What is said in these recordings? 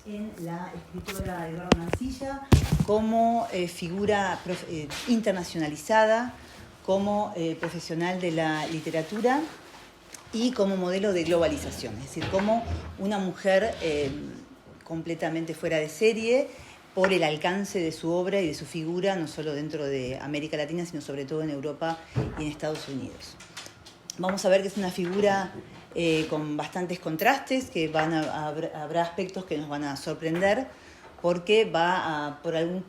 en la escritora Eduarda Mansilla como figura internacionalizada, como profesional de la literatura y como modelo de globalización, es decir, como una mujer completamente fuera de serie por el alcance de su obra y de su figura, no solo dentro de América Latina, sino sobre todo en Europa y en Estados Unidos. Vamos a ver que es una figura con bastantes contrastes, que habrá aspectos que nos van a sorprender, porque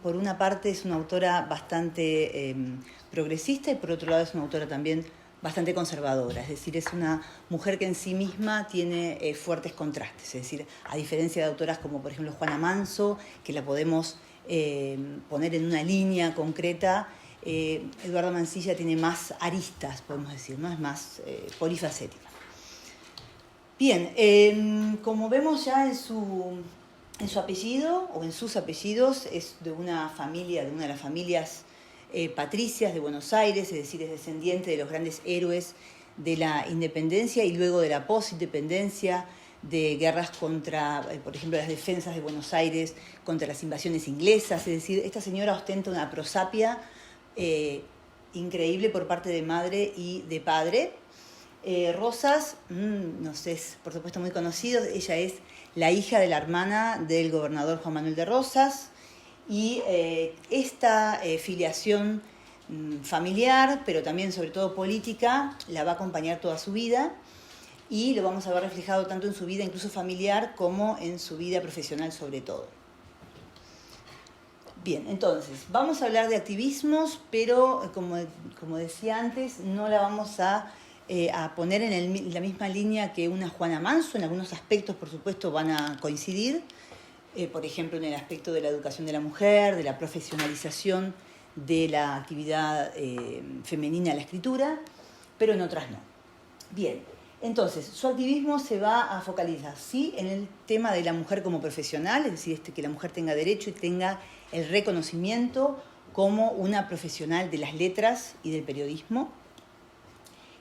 por una parte es una autora bastante progresista y por otro lado es una autora también bastante conservadora, es decir, es una mujer que en sí misma tiene fuertes contrastes, es decir, a diferencia de autoras como por ejemplo Juana Manso, que la podemos poner en una línea concreta, Eduarda Mansilla tiene más aristas, podemos decir, ¿no? Es más polifacética. Bien, como vemos ya en su apellido o en sus apellidos, es de una familia, de una de las familias patricias de Buenos Aires, es decir, es descendiente de los grandes héroes de la independencia y luego de la posindependencia, de guerras contra, por ejemplo, las defensas de Buenos Aires contra las invasiones inglesas, es decir, esta señora ostenta una prosapia increíble por parte de madre y de padre. Rosas, no sé, es por supuesto muy conocido, ella es la hija de la hermana del gobernador Juan Manuel de Rosas, y esta filiación familiar, pero también sobre todo política, la va a acompañar toda su vida, y lo vamos a ver reflejado tanto en su vida incluso familiar como en su vida profesional sobre todo. Bien, entonces, vamos a hablar de activismos, pero como decía antes, no la vamos a poner en la misma línea que una Juana Manso. En algunos aspectos, por supuesto, van a coincidir, por ejemplo, en el aspecto de la educación de la mujer, de la profesionalización de la actividad femenina en la escritura, pero en otras no. Bien, entonces, su activismo se va a focalizar, sí, en el tema de la mujer como profesional, es decir, que la mujer tenga derecho y tenga el reconocimiento como una profesional de las letras y del periodismo,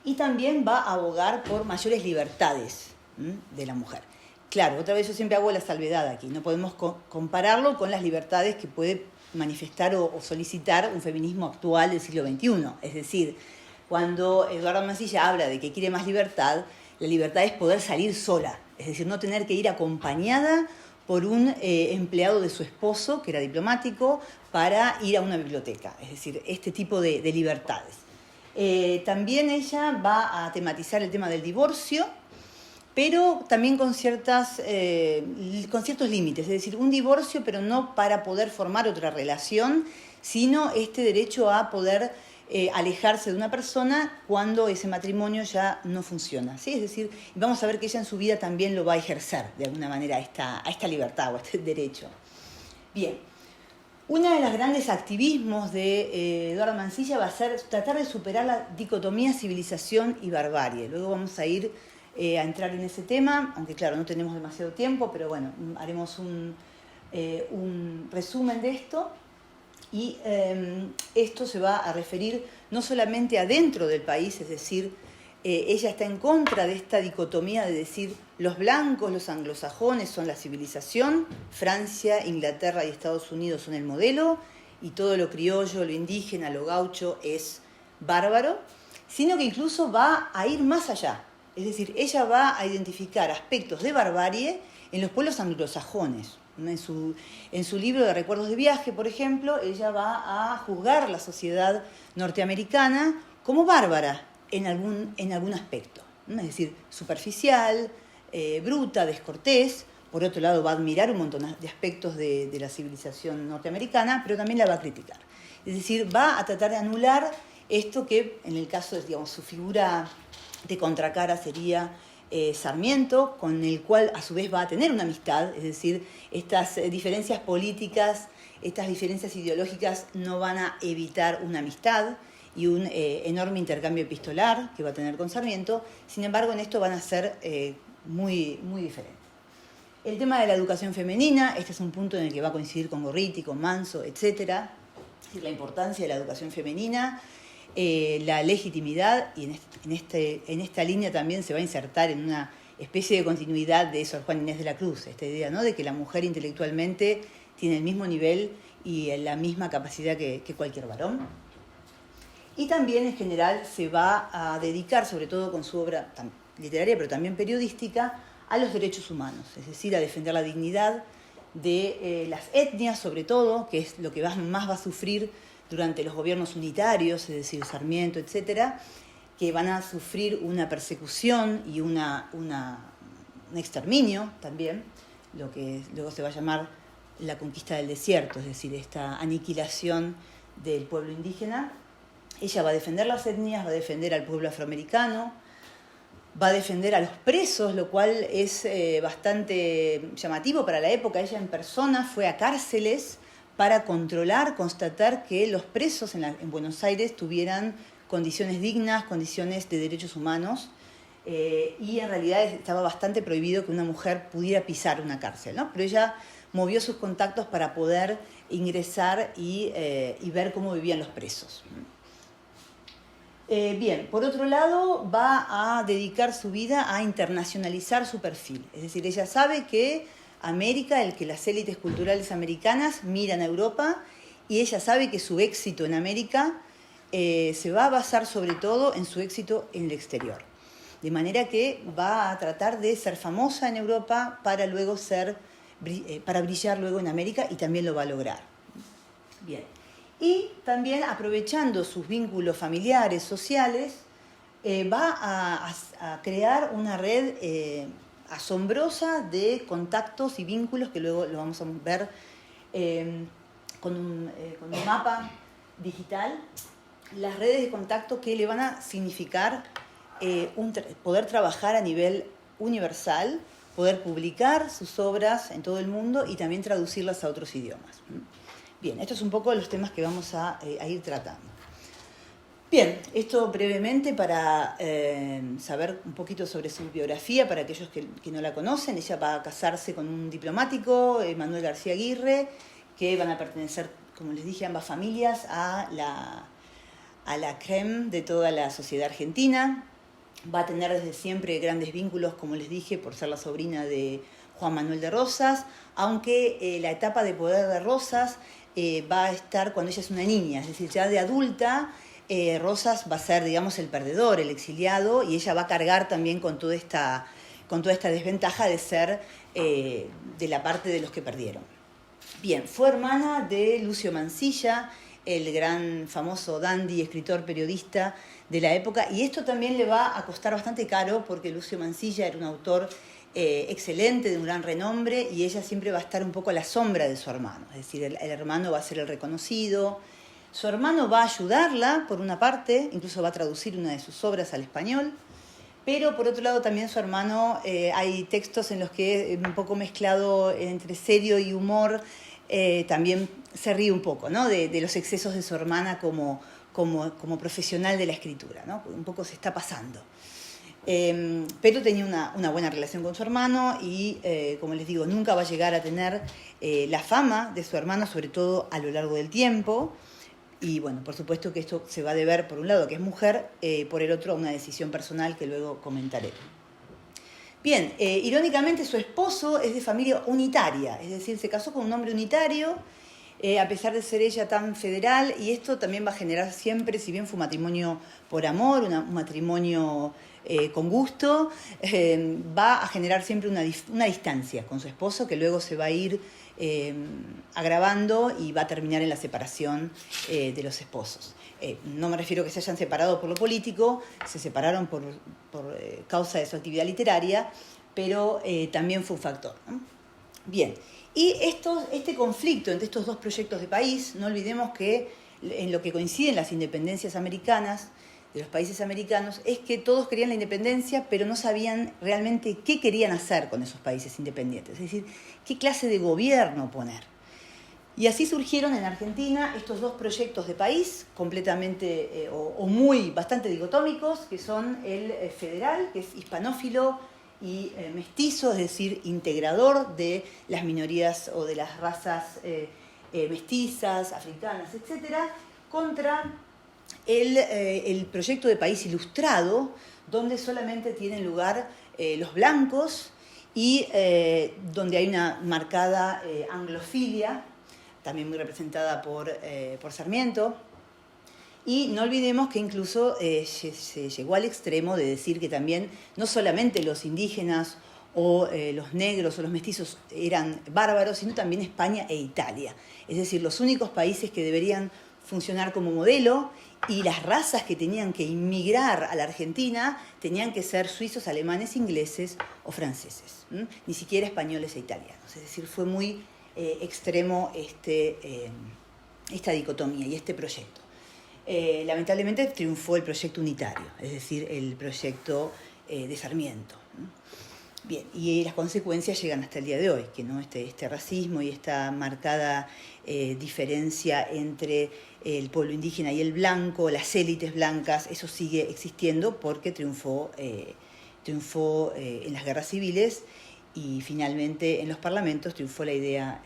y también va a abogar por mayores libertades de la mujer. Claro, otra vez yo siempre hago la salvedad aquí, no podemos compararlo con las libertades que puede manifestar o solicitar un feminismo actual del siglo XXI. Es decir, cuando Eduarda Mansilla habla de que quiere más libertad, la libertad es poder salir sola, es decir, no tener que ir acompañada por un empleado de su esposo, que era diplomático, para ir a una biblioteca. Es decir, este tipo de libertades. También ella va a tematizar el tema del divorcio, pero también con ciertos límites, es decir, un divorcio, pero no para poder formar otra relación, sino este derecho a poder alejarse de una persona cuando ese matrimonio ya no funciona, ¿sí? Es decir, vamos a ver que ella en su vida también lo va a ejercer de alguna manera a esta libertad o a este derecho. Bien. Uno de los grandes activismos de Eduarda Mansilla va a ser tratar de superar la dicotomía civilización y barbarie. Luego vamos a ir a entrar en ese tema, aunque claro, no tenemos demasiado tiempo, pero bueno, haremos un resumen de esto. Y esto se va a referir no solamente adentro del país, es decir, ella está en contra de esta dicotomía de decir los blancos, los anglosajones son la civilización, Francia, Inglaterra y Estados Unidos son el modelo, y todo lo criollo, lo indígena, lo gaucho es bárbaro, sino que incluso va a ir más allá. Es decir, ella va a identificar aspectos de barbarie en los pueblos anglosajones. En su libro de Recuerdos de Viaje, por ejemplo, ella va a juzgar la sociedad norteamericana como bárbara en algún aspecto, ¿no? Es decir, superficial, bruta, descortés. Por otro lado, va a admirar un montón de aspectos de la civilización norteamericana, pero también la va a criticar. Es decir, va a tratar de anular esto que, en el caso de, digamos, su figura de contracara sería Sarmiento, con el cual a su vez va a tener una amistad, es decir, estas diferencias políticas, estas diferencias ideológicas no van a evitar una amistad y un enorme intercambio epistolar que va a tener con Sarmiento. Sin embargo, en esto van a ser muy, muy diferentes. El tema de la educación femenina, este es un punto en el que va a coincidir con Gorriti, con Manso, etc. Es decir, la importancia de la educación femenina, la legitimidad, y en esta línea también se va a insertar en una especie de continuidad de Sor Juana Inés de la Cruz, esta idea, ¿no?, de que la mujer intelectualmente tiene el mismo nivel y la misma capacidad que cualquier varón. Y también en general se va a dedicar, sobre todo con su obra literaria, pero también periodística, a los derechos humanos, es decir, a defender la dignidad de las etnias, sobre todo, que es lo que más va a sufrir durante los gobiernos unitarios, es decir, Sarmiento, etcétera, que van a sufrir una persecución y un exterminio también, lo que luego se va a llamar la conquista del desierto, es decir, esta aniquilación del pueblo indígena. Ella va a defender las etnias, va a defender al pueblo afroamericano, va a defender a los presos, lo cual es bastante llamativo para la época. Ella en persona fue a cárceles para constatar que los presos en Buenos Aires tuvieran condiciones dignas, condiciones de derechos humanos, y en realidad estaba bastante prohibido que una mujer pudiera pisar una cárcel, ¿no? Pero ella movió sus contactos para poder ingresar y ver cómo vivían los presos. Bien, por otro lado, va a dedicar su vida a internacionalizar su perfil. Es decir, ella sabe que América, que las élites culturales americanas miran a Europa, y ella sabe que su éxito en América se va a basar sobre todo en su éxito en el exterior. De manera que va a tratar de ser famosa en Europa para luego para brillar luego en América, y también lo va a lograr. Bien. Y también, aprovechando sus vínculos familiares, sociales, va a crear una red asombrosa de contactos y vínculos, que luego lo vamos a ver con un mapa digital. Las redes de contacto que le van a significar poder trabajar a nivel universal, poder publicar sus obras en todo el mundo y también traducirlas a otros idiomas. Bien, estos son un poco los temas que vamos a ir tratando. Bien, esto brevemente para saber un poquito sobre su biografía, para aquellos que no la conocen. Ella va a casarse con un diplomático, Manuel García Aguirre, que van a pertenecer, como les dije, ambas familias a la crème de toda la sociedad argentina. Va a tener desde siempre grandes vínculos, como les dije, por ser la sobrina de Juan Manuel de Rosas, aunque la etapa de poder de Rosas va a estar cuando ella es una niña, es decir, ya de adulta, Rosas va a ser, digamos, el perdedor, el exiliado, y ella va a cargar también con toda esta desventaja de ser de la parte de los que perdieron. Bien, fue hermana de Lucio Mansilla, el gran famoso dandy, escritor, periodista de la época, y esto también le va a costar bastante caro, porque Lucio Mansilla era un autor excelente, de un gran renombre, y ella siempre va a estar un poco a la sombra de su hermano, es decir, el hermano va a ser el reconocido. Su hermano va a ayudarla, por una parte, incluso va a traducir una de sus obras al español, pero por otro lado también su hermano, hay textos en los que, un poco mezclado entre serio y humor, también se ríe un poco, ¿no?, de los excesos de su hermana como profesional de la escritura, ¿no? Un poco se está pasando. Pero tenía una buena relación con su hermano y, como les digo, nunca va a llegar a tener la fama de su hermano, sobre todo a lo largo del tiempo. Y bueno, por supuesto que esto se va a deber, por un lado, que es mujer, por el otro, a una decisión personal que luego comentaré. Bien, irónicamente su esposo es de familia unitaria, es decir, se casó con un hombre unitario, a pesar de ser ella tan federal, y esto también va a generar siempre, si bien fue un matrimonio por amor, un matrimonio con gusto, va a generar siempre una distancia con su esposo, que luego se va a ir agravando y va a terminar en la separación de los esposos. No me refiero a que se hayan separado por lo político, se separaron por causa de su actividad literaria, pero también fue un factor, ¿no? Bien, y este conflicto entre estos dos proyectos de país, no olvidemos que en lo que coinciden las independencias americanas, de los países americanos, es que todos querían la independencia, pero no sabían realmente qué querían hacer con esos países independientes, es decir, qué clase de gobierno poner. Y así surgieron en Argentina estos dos proyectos de país, completamente bastante dicotómicos, que son el federal, que es hispanófilo y mestizo, es decir, integrador de las minorías o de las razas mestizas, africanas, etc., contra el proyecto de país ilustrado, donde solamente tienen lugar los blancos y donde hay una marcada anglofilia, también muy representada por Sarmiento. Y no olvidemos que incluso se llegó al extremo de decir que también no solamente los indígenas o los negros o los mestizos eran bárbaros, sino también España e Italia. Es decir, los únicos países que deberían funcionar como modelo, y las razas que tenían que inmigrar a la Argentina tenían que ser suizos, alemanes, ingleses o franceses, ni siquiera españoles e italianos. Es decir, fue muy extremo esta dicotomía y este proyecto. Lamentablemente triunfó el proyecto unitario, es decir, el proyecto de Sarmiento. Bien, y las consecuencias llegan hasta el día de hoy, que ¿no? este racismo y esta marcada diferencia entre el pueblo indígena y el blanco, las élites blancas, eso sigue existiendo porque triunfó en las guerras civiles y finalmente en los parlamentos triunfó la idea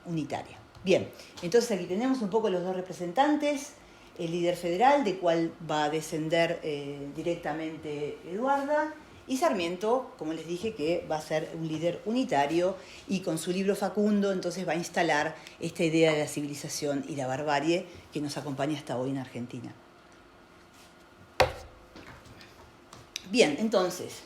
unitaria. Bien, entonces aquí tenemos un poco los dos representantes, el líder federal, de cual va a descender directamente Eduarda, y Sarmiento, como les dije, que va a ser un líder unitario y con su libro Facundo entonces va a instalar esta idea de la civilización y la barbarie que nos acompaña hasta hoy en Argentina. Bien, entonces,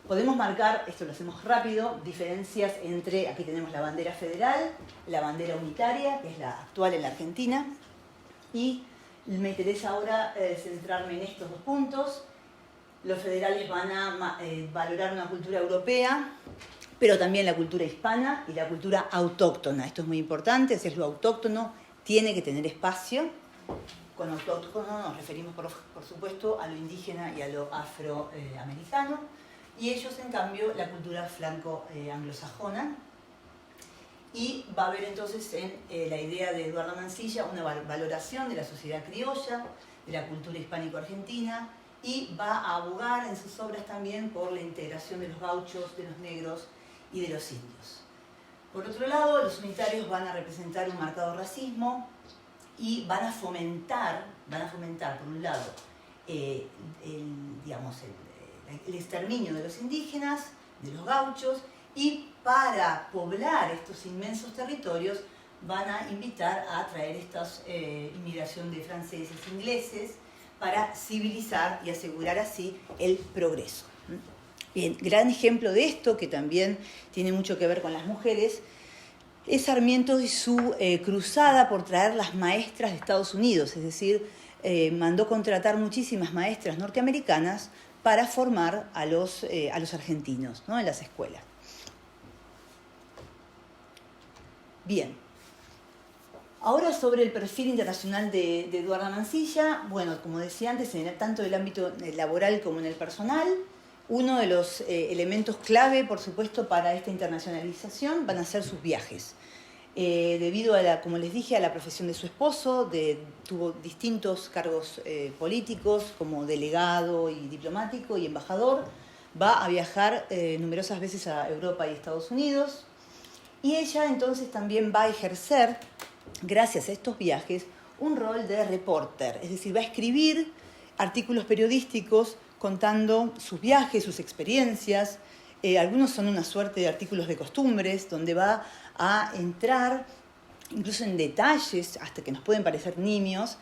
podemos marcar, esto lo hacemos rápido, diferencias entre, aquí tenemos la bandera federal, la bandera unitaria, que es la actual en la Argentina, y me interesa ahora centrarme en estos dos puntos. Los federales van a valorar una cultura europea, pero también la cultura hispana y la cultura autóctona. Esto es muy importante, es lo autóctono, tiene que tener espacio. Con autóctono nos referimos, por supuesto, a lo indígena y a lo afroamericano. Y ellos, en cambio, la cultura franco-anglosajona. Y va a haber entonces en la idea de Eduardo Mansilla una valoración de la sociedad criolla, de la cultura hispánico-argentina, y va a abogar en sus obras también por la integración de los gauchos, de los negros y de los indios. Por otro lado, los unitarios van a representar un marcado racismo y van a fomentar por un lado, el exterminio de los indígenas, de los gauchos, y para poblar estos inmensos territorios van a invitar a traer esta inmigración de franceses, ingleses, para civilizar y asegurar así el progreso. Bien, gran ejemplo de esto, que también tiene mucho que ver con las mujeres, es Sarmiento y su cruzada por traer las maestras de Estados Unidos, es decir, mandó contratar muchísimas maestras norteamericanas para formar a los argentinos, ¿no? En las escuelas. Bien. Ahora sobre el perfil internacional de Eduarda Mansilla, bueno, como decía antes, tanto en el ámbito laboral como en el personal, uno de los elementos clave, por supuesto, para esta internacionalización van a ser sus viajes. Debido a como les dije, a la profesión de su esposo, tuvo distintos cargos políticos como delegado y diplomático y embajador, va a viajar numerosas veces a Europa y Estados Unidos, y ella entonces también va a ejercer, gracias a estos viajes, un rol de reporter, es decir, va a escribir artículos periodísticos contando sus viajes, sus experiencias. Algunos son una suerte de artículos de costumbres, donde va a entrar incluso en detalles, hasta que nos pueden parecer nimios,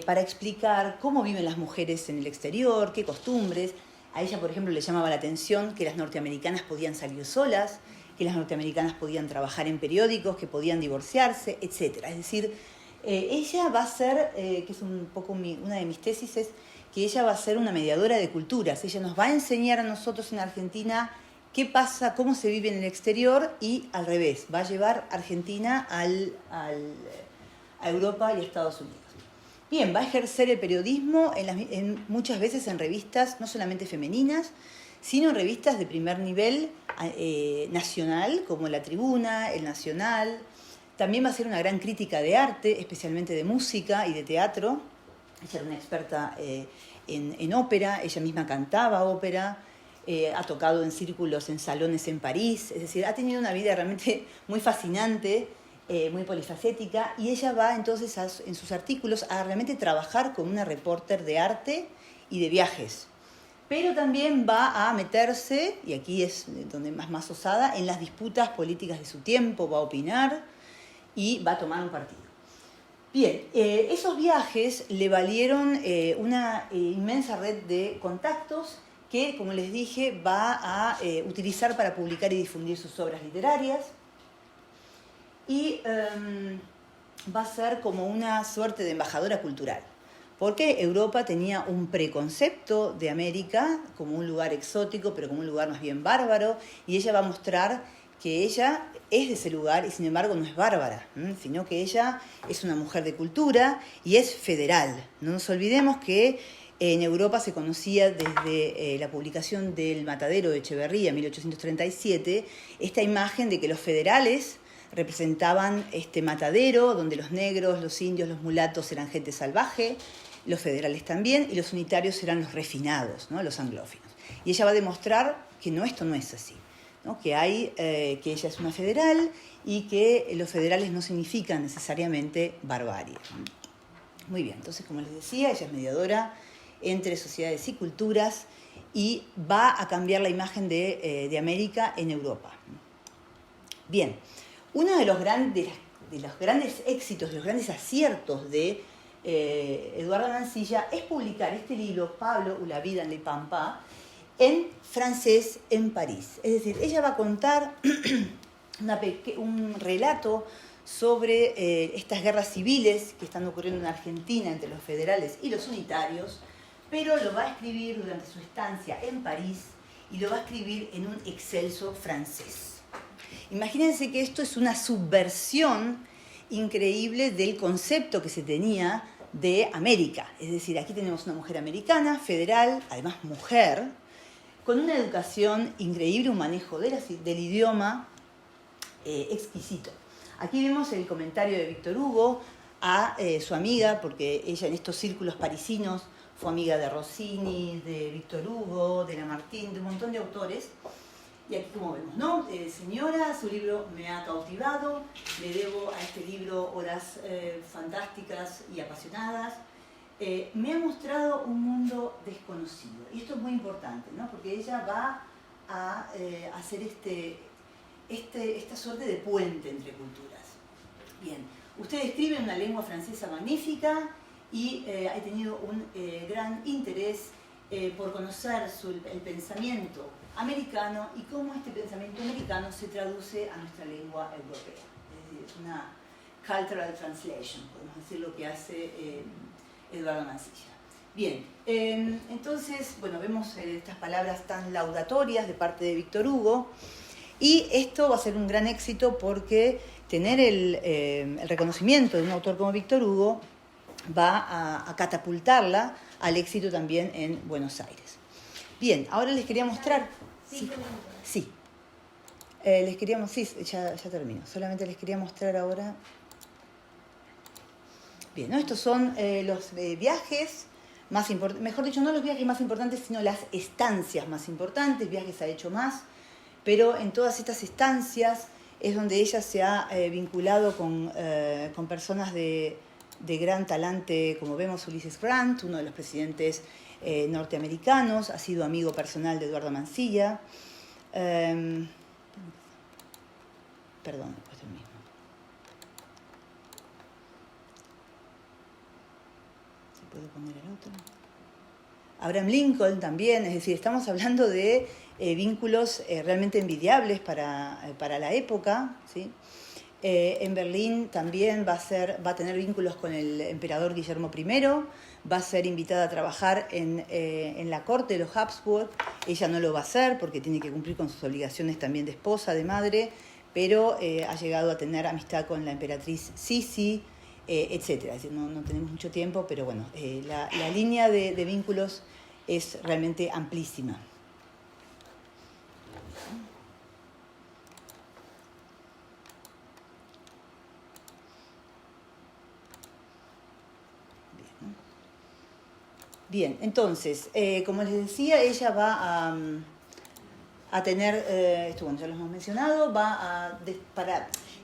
para explicar cómo viven las mujeres en el exterior, qué costumbres. A ella, por ejemplo, le llamaba la atención que las norteamericanas podían salir solas, que las norteamericanas podían trabajar en periódicos, que podían divorciarse, etc. Es decir, ella va a ser, que es un poco una de mis tesis, es que ella va a ser una mediadora de culturas. Ella nos va a enseñar a nosotros en Argentina qué pasa, cómo se vive en el exterior, y al revés, va a llevar Argentina a Europa y a Estados Unidos. Bien, va a ejercer el periodismo muchas veces en revistas no solamente femeninas, sino en revistas de primer nivel nacional, como La Tribuna, El Nacional. También va a ser una gran crítica de arte, especialmente de música y de teatro. Ella era una experta en ópera, ella misma cantaba ópera, ha tocado en círculos, en salones en París, es decir, ha tenido una vida realmente muy fascinante, muy polifacética, y ella va entonces en sus artículos a realmente trabajar como una reporter de arte y de viajes. pero también va a meterse, y aquí es donde más osada, en las disputas políticas de su tiempo, va a opinar y va a tomar un partido. Bien, esos viajes le valieron una inmensa red de contactos que, como les dije, va a utilizar para publicar y difundir sus obras literarias. Y va a ser como una suerte de embajadora cultural, porque Europa tenía un preconcepto de América como un lugar exótico, pero como un lugar más bien bárbaro, y ella va a mostrar que ella es de ese lugar y sin embargo no es bárbara, sino que ella es una mujer de cultura y es federal. No nos olvidemos que en Europa se conocía desde la publicación del Matadero de Echeverría en 1837 esta imagen de que los federales representaban este matadero donde los negros, los indios, los mulatos eran gente salvaje, los federales también, y los unitarios eran los refinados, ¿no? Los anglófinos. Y ella va a demostrar que esto no es así, ¿no? Que ella es una federal y que los federales no significan necesariamente barbarie. Muy bien, entonces, como les decía, ella es mediadora entre sociedades y culturas y va a cambiar la imagen de América en Europa. Bien, uno de los grandes éxitos, de los grandes aciertos de Eduardo Mansilla es publicar este libro, Pablo ou la vida en les Pampas, en francés en París. Es decir, ella va a contar un relato sobre estas guerras civiles que están ocurriendo en Argentina entre los federales y los unitarios, pero lo va a escribir durante su estancia en París y lo va a escribir en un excelso francés. Imagínense que esto es una subversión increíble del concepto que se tenía de América. Es decir, aquí tenemos una mujer americana, federal, además mujer, con una educación increíble, un manejo del idioma exquisito. Aquí vemos el comentario de Víctor Hugo a su amiga, porque ella en estos círculos parisinos fue amiga de Rossini, de Víctor Hugo, de Lamartine, de un montón de autores. Y aquí como vemos, ¿no? Señora, su libro me ha cautivado, le debo a este libro horas fantásticas y apasionadas. Me ha mostrado un mundo desconocido. Y esto es muy importante, ¿no? Porque ella va a hacer esta suerte de puente entre culturas. Bien, usted escribe en una lengua francesa magnífica y ha tenido un gran interés por conocer el pensamiento americano y cómo este pensamiento americano se traduce a nuestra lengua europea. Es decir, es una cultural translation, podemos decir lo que hace Eduardo Mansilla. Bien, entonces, bueno, vemos estas palabras tan laudatorias de parte de Víctor Hugo, y esto va a ser un gran éxito porque tener el reconocimiento de un autor como Víctor Hugo va a catapultarla al éxito también en Buenos Aires. Bien, ahora les quería mostrar... Sí. Les queríamos... Sí, ya termino. Solamente les quería mostrar ahora... Bien, ¿no? Estos son los viajes más importantes, mejor dicho, no los viajes más importantes, sino las estancias más importantes. Viajes ha hecho más, pero en todas estas estancias es donde ella se ha vinculado con personas de gran talante, como vemos, Ulysses Grant, uno de los presidentes norteamericanos, ha sido amigo personal de Eduardo Mansilla. Perdón, he puesto el mismo. ¿Se puede poner el otro? Abraham Lincoln también, es decir, estamos hablando de vínculos realmente envidiables para la época, ¿sí? En Berlín también va a tener vínculos con el emperador Guillermo I, va a ser invitada a trabajar en la corte de los Habsburg. Ella no lo va a hacer porque tiene que cumplir con sus obligaciones también de esposa, de madre, pero ha llegado a tener amistad con la emperatriz Sisi, etc. Es decir, no tenemos mucho tiempo, pero bueno, la línea de vínculos es realmente amplísima. Bien, entonces, como les decía, ella va a tener, esto bueno, ya lo hemos mencionado,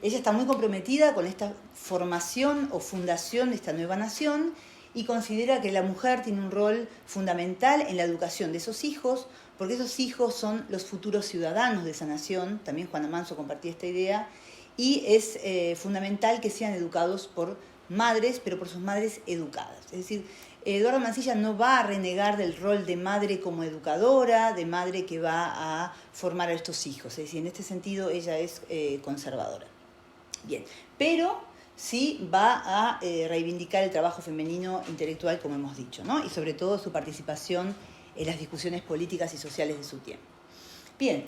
ella está muy comprometida con esta formación o fundación de esta nueva nación y considera que la mujer tiene un rol fundamental en la educación de esos hijos, porque esos hijos son los futuros ciudadanos de esa nación, también Juana Manso compartía esta idea, y es fundamental que sean educados por madres, pero por sus madres educadas. Es decir, Eduarda Mansilla no va a renegar del rol de madre como educadora, de madre que va a formar a estos hijos. Es decir, en este sentido ella es conservadora. Bien, pero sí va a reivindicar el trabajo femenino intelectual, como hemos dicho, ¿no? Y sobre todo su participación en las discusiones políticas y sociales de su tiempo. Bien,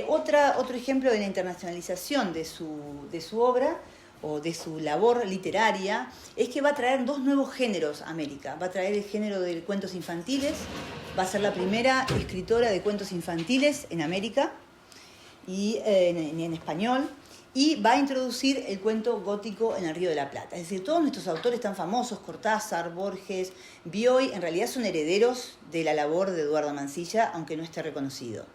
otro ejemplo de la internacionalización de su obra o de su labor literaria es que va a traer dos nuevos géneros a América. Va a traer el género de cuentos infantiles, va a ser la primera escritora de cuentos infantiles en América y en español, y va a introducir el cuento gótico en el Río de la Plata. Es decir, todos nuestros autores tan famosos, Cortázar, Borges, Bioy, en realidad son herederos de la labor de Eduarda Mansilla, aunque no esté reconocido.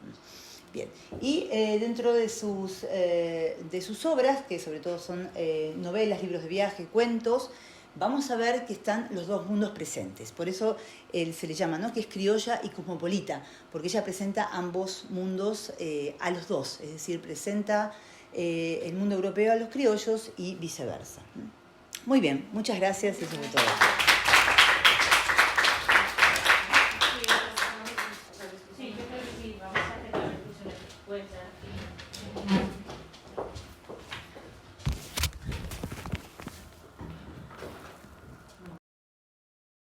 Bien, y dentro de sus obras, que sobre todo son novelas, libros de viaje, cuentos, vamos a ver que están los dos mundos presentes. Por eso se le llama, ¿no?, que es criolla y cosmopolita, porque ella presenta ambos mundos a los dos, es decir, presenta el mundo europeo a los criollos y viceversa. Muy bien, muchas gracias y sobre todo. Sí, yo creo que sí, vamos a hacer la discusión después.